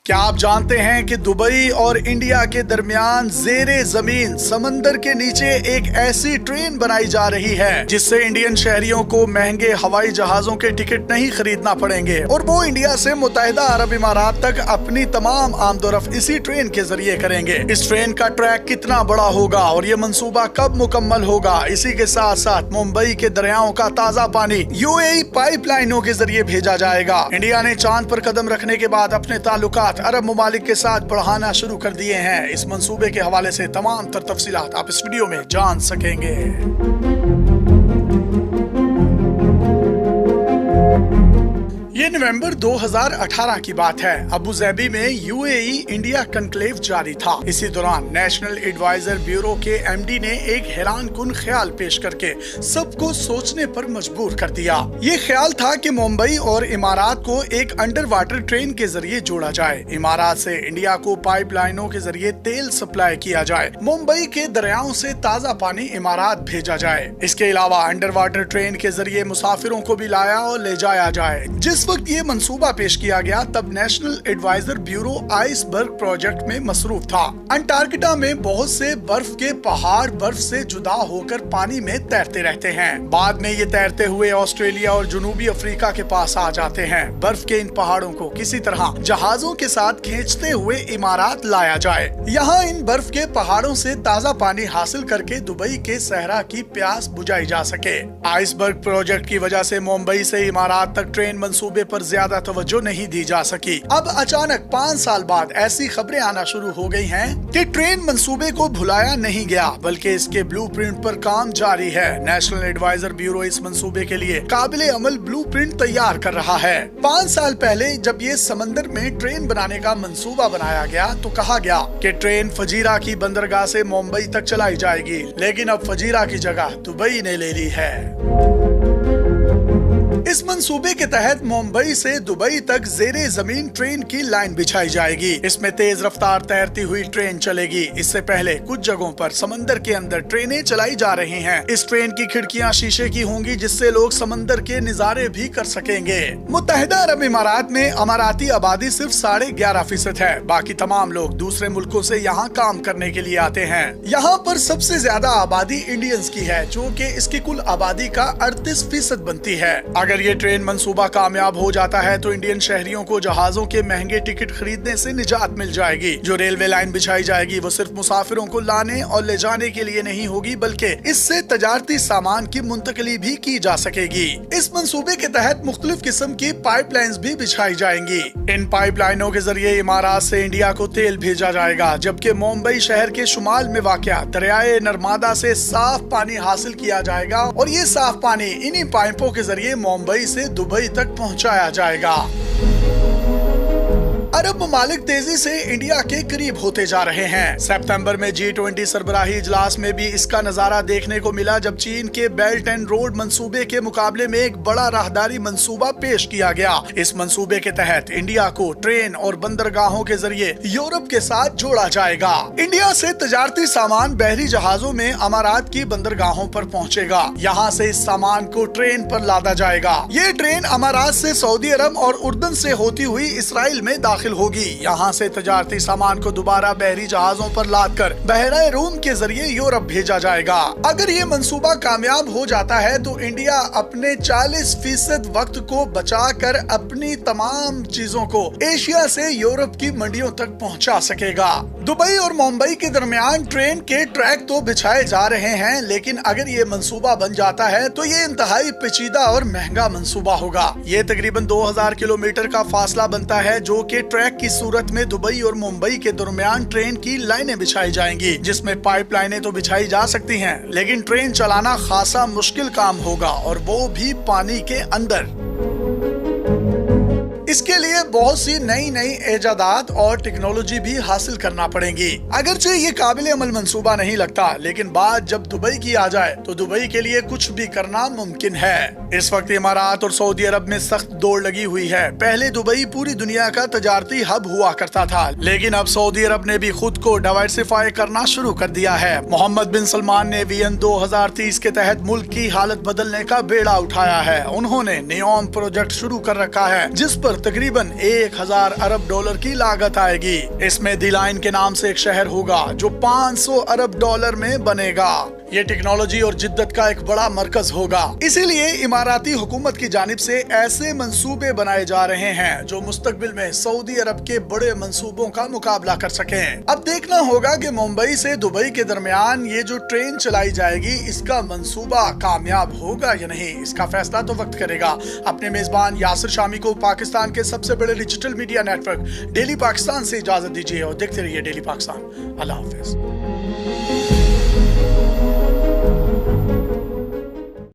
क्या आप जानते हैं कि दुबई और इंडिया के दरमियान ज़ेरे जमीन समंदर के नीचे एक ऐसी ट्रेन बनाई जा रही है जिससे इंडियन शहरियों को महंगे हवाई जहाजों के टिकट नहीं खरीदना पड़ेंगे और वो इंडिया से मुत्तहिदा अरब इमारात तक अपनी तमाम आमदोरफ्त इसी ट्रेन के जरिए करेंगे। इस ट्रेन का ट्रैक कितना बड़ा होगा और ये मंसूबा कब मुकम्मल होगा, इसी के साथ साथ मुंबई के दरियाओं का ताज़ा पानी यूएई पाइपलाइनों के जरिए भेजा जाएगा। इंडिया ने चांद पर कदम रखने के बाद अपने ताल्लुकात अरब ममालिक के साथ बढ़ाना शुरू कर दिए हैं। इस मंसूबे के हवाले से तमाम तर तफसीलात आप इस वीडियो में जान सकेंगे। ये नवंबर 2018 की बात है। अबू धाबी में यूएई इंडिया कॉन्क्लेव जारी था। इसी दौरान नेशनल एडवाइजर ब्यूरो के एमडी ने एक हैरानकुन ख्याल पेश करके सबको सोचने पर मजबूर कर दिया। ये ख्याल था कि मुंबई और इमारात को एक अंडर वाटर ट्रेन के जरिए जोड़ा जाए। इमारात से इंडिया को पाइपलाइनों के जरिए तेल सप्लाई किया जाए। मुंबई के दरियाओं से ताज़ा पानी इमारात भेजा जाए। इसके अलावा अंडर वाटर ट्रेन के जरिए मुसाफिरों को भी लाया और ले जाया जाए। जिस वक्त ये मंसूबा पेश किया गया तब national advisor bureau iceberg project में मसरूफ था। अंटार्कटिका में बहुत से बर्फ के पहाड़ बर्फ से जुदा होकर पानी में तैरते रहते हैं। बाद में ये तैरते हुए ऑस्ट्रेलिया और जनूबी अफ्रीका के पास आ जाते हैं। बर्फ के इन पहाड़ों को किसी तरह जहाजों के साथ खींचते हुए इमारात लाया जाए। यहाँ इन बर्फ के पहाड़ों से ताज़ा पानी हासिल करके दुबई के सहरा की प्यास बुझाई जा सके। आइसबर्ग प्रोजेक्ट की वजह से मुंबई से इमारात तक ट्रेन मंसूबे पर ज्यादा तवज्जो नहीं दी जा सकी। अब अचानक 5 साल बाद ऐसी खबरें आना शुरू हो गई हैं कि ट्रेन मंसूबे को भुलाया नहीं गया बल्कि इसके ब्लूप्रिंट पर काम जारी है। नेशनल एडवाइजर ब्यूरो इस मंसूबे के लिए काबिले अमल ब्लूप्रिंट तैयार कर रहा है। 5 साल पहले जब ये समंदर में ट्रेन बनाने का मंसूबा बनाया गया तो कहा गया कि ट्रेन फजीरा की बंदरगाह से मुंबई तक चलाई जाएगी, लेकिन अब फजीरा की जगह दुबई ने ले ली है। इस मंसूबे के तहत मुंबई से दुबई तक ज़ेरे जमीन ट्रेन की लाइन बिछाई जाएगी। इसमें तेज रफ्तार तैरती हुई ट्रेन चलेगी। इससे पहले कुछ जगहों पर समंदर के अंदर ट्रेनें चलाई जा रही हैं। इस ट्रेन की खिड़कियां शीशे की होंगी जिससे लोग समंदर के नजारे भी कर सकेंगे। मुत्तहिदा अरब इमारात में अमाराती आबादी सिर्फ 11.5% है। बाकी तमाम लोग दूसरे मुल्कों से यहाँ काम करने के लिए आते हैं। यहाँ पर सबसे ज्यादा आबादी इंडियंस की है जो कि इसकी कुल आबादी का 38% बनती है। अगर ये ट्रेन मंसूबा कामयाब हो जाता है तो इंडियन शहरियों को जहाजों के महंगे टिकट खरीदने से निजात मिल जाएगी। जो रेलवे लाइन बिछाई जाएगी वो सिर्फ मुसाफिरों को लाने और ले जाने के लिए नहीं होगी बल्कि इससे तजारती सामान की मुंतकली भी की जा सकेगी। इस मंसूबे के तहत मुख्तलिफ किस्म की पाइपलाइंस भी बिछाई जाएंगी। इन पाइपलाइनों के जरिए इमारात से इंडिया को तेल भेजा जाएगा, जबकि मुंबई शहर के शुमाल में वाक़या दरियाए नर्मदा से साफ पानी हासिल किया जाएगा और ये साफ पानी इन्हीं पाइपों के जरिए मुंबई से दुबई तक पहुंचाया जाएगा। अरब ममालिक तेजी से इंडिया के करीब होते जा रहे हैं। सितंबर में G20 सरबराही इजलास में भी इसका नजारा देखने को मिला जब चीन के बेल्ट एंड रोड मंसूबे के मुकाबले में एक बड़ा राहदारी मंसूबा पेश किया गया। इस मंसूबे के तहत इंडिया को ट्रेन और बंदरगाहों के जरिए यूरोप के साथ जोड़ा जाएगा। इंडिया से तजारती सामान बहरी जहाजों में अमारात की बंदरगाहों पर पहुँचेगा। यहाँ से इस सामान को ट्रेन पर लादा जाएगा। ये ट्रेन अमारात से सऊदी अरब और उर्दन से होती हुई इसराइल में दाखिल होगी। यहाँ से तजारती सामान को दोबारा बहरी जहाजों पर लादकर बहराए रूम के जरिए यूरोप भेजा जाएगा। अगर ये मंसूबा कामयाब हो जाता है तो इंडिया अपने 40% वक्त को बचाकर अपनी तमाम चीजों को एशिया से यूरोप की मंडियों तक पहुँचा सकेगा। दुबई और मुंबई के दरमियान ट्रेन के ट्रैक तो बिछाए जा रहे हैं, लेकिन अगर ये मंसूबा बन जाता है तो ये इंतहाई पेचीदा और महंगा मंसूबा होगा। ये तकरीबन 2000 किलोमीटर का फासला बनता है जो कि ट्रैक की सूरत में दुबई और मुंबई के दरमियान ट्रेन की लाइनें बिछाई जाएंगी, जिसमें पाइपलाइनें तो बिछाई जा सकती हैं, लेकिन ट्रेन चलाना खासा मुश्किल काम होगा और वो भी पानी के अंदर। इसके लिए बहुत सी नई नई इजादात और टेक्नोलॉजी भी हासिल करना पड़ेगी। अगरचे ये काबिल अमल मंसूबा नहीं लगता, लेकिन बात जब दुबई की आ जाए तो दुबई के लिए कुछ भी करना मुमकिन है। इस वक्त इमारात और सऊदी अरब में सख्त दौड़ लगी हुई है। पहले दुबई पूरी दुनिया का तजारती हब हुआ करता था, लेकिन अब सऊदी अरब ने भी खुद को डाइवर्सिफाई करना शुरू कर दिया है। मोहम्मद बिन सलमान ने विजन 2030 के तहत मुल्क की हालत बदलने का बेड़ा उठाया है। उन्होंने नियोम प्रोजेक्ट शुरू कर रखा है जिस पर और तकरीबन 1000 अरब डॉलर की लागत आएगी। इसमें दी लाइन के नाम से एक शहर होगा जो 500 अरब डॉलर में बनेगा। ये टेक्नोलॉजी और जिद्दत का एक बड़ा मरकज होगा। इसीलिए इमाराती हुकूमत की जानिब से ऐसे मंसूबे बनाए जा रहे हैं जो मुस्तकबिल में सऊदी अरब के बड़े मंसूबों का मुकाबला कर सकें। अब देखना होगा कि मुंबई से दुबई के दरमियान ये जो ट्रेन चलाई जाएगी, इसका मंसूबा कामयाब होगा या नहीं, इसका फैसला तो वक्त करेगा। अपने मेजबान यासिर शामी को पाकिस्तान के सबसे बड़े digital media network daily Pakistan से इजाजत दीजिए और देखते रहिए डेली पाकिस्तान। अल्लाह हाफिज।